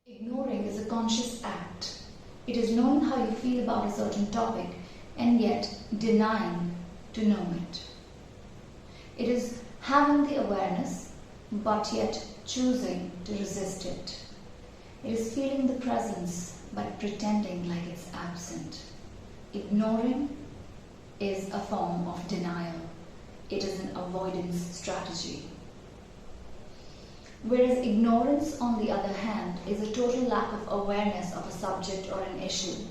Ignoring is a conscious act. It is knowing how you feel about a certain topic and yet denying to know it. It is having the awareness but yet choosing to resist it. It is feeling the presence but pretending like it's absent. Ignoring is a form of denial. It is an avoidance strategy. Whereas ignorance, on the other hand, is a total lack of awareness of a subject or an issue.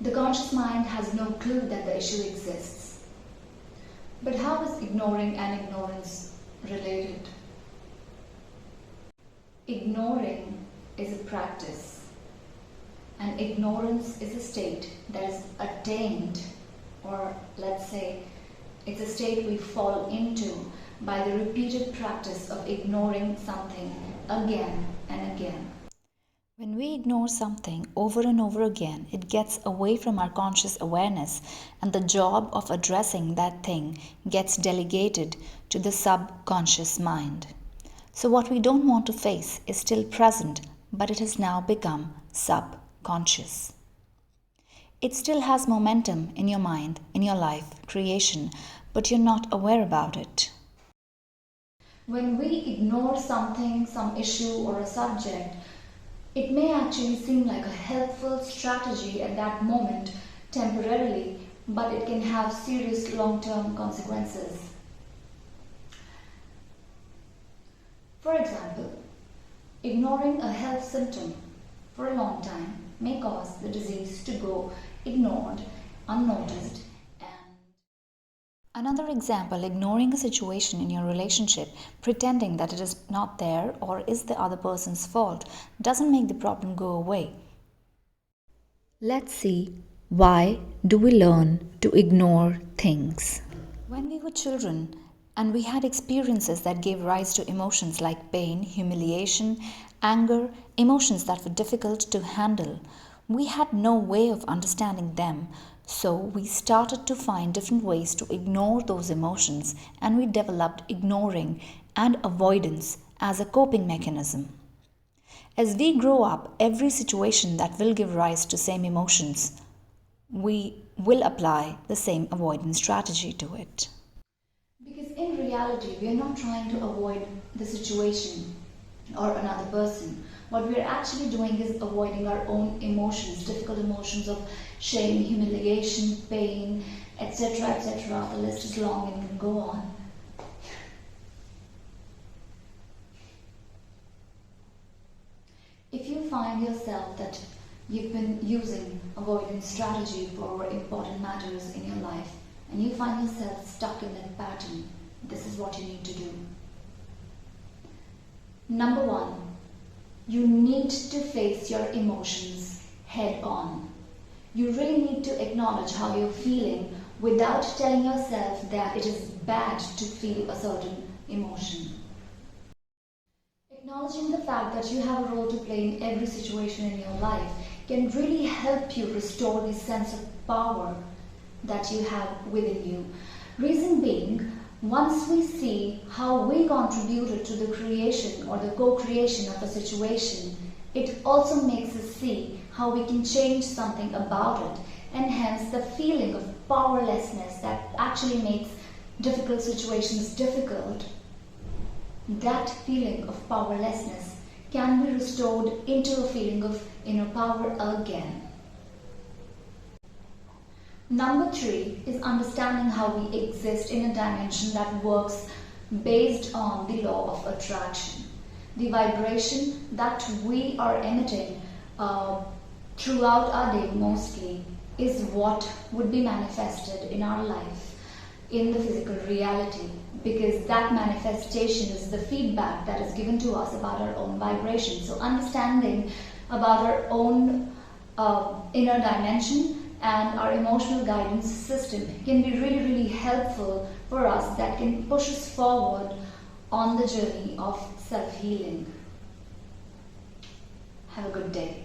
The conscious mind has no clue that the issue exists. But how is ignoring and ignorance related? Ignoring is a practice, and ignorance is a state that is attained, or let's say, it's a state we fall into by the repeated practice of ignoring something again and again. When we ignore something over and over again, it gets away from our conscious awareness, and the job of addressing that thing gets delegated to the subconscious mind. So what we don't want to face is still present, but it has now become subconscious. It still has momentum in your mind, in your life, creation, but you're not aware about it. When we ignore something, some issue or a subject, it may actually seem like a helpful strategy at that moment, temporarily, but it can have serious long-term consequences. For example, ignoring a health symptom for a long time may cause the disease to go ignored, unnoticed. Another example, ignoring a situation in your relationship, pretending that it is not there or is the other person's fault, doesn't make the problem go away. Let's see, why do we learn to ignore things? When we were children and we had experiences that gave rise to emotions like pain, humiliation, anger, emotions that were difficult to handle, we had no way of understanding them. So we started to find different ways to ignore those emotions, and we developed ignoring and avoidance as a coping mechanism. As we grow up, every situation that will give rise to same emotions, we will apply the same avoidance strategy to it. Because in reality, we are not trying to avoid the situation or another person. What we are actually doing is avoiding our own emotions, difficult emotions of shame, humiliation, pain, etc., etc. The list is long and can go on. If you find yourself that you've been using avoidance strategy for important matters in your life, and you find yourself stuck in that pattern, this is what you need to do. Number one, you need to face your emotions head on. You really need to acknowledge how you're feeling without telling yourself that it is bad to feel a certain emotion. Acknowledging the fact that you have a role to play in every situation in your life can really help you restore the sense of power that you have within you. Reason being, once we see how we contributed to the creation or the co-creation of a situation, it also makes us see how we can change something about it, and hence the feeling of powerlessness that actually makes difficult situations difficult. That feeling of powerlessness can be restored into a feeling of inner power again. Number three is understanding how we exist in a dimension that works based on the law of attraction. The vibration that we are emitting throughout our day mostly is what would be manifested in our life, in the physical reality, because that manifestation is the feedback that is given to us about our own vibration. So understanding about our own inner dimension and our emotional guidance system can be really, really helpful for us, that can push us forward on the journey of self-healing. Have a good day.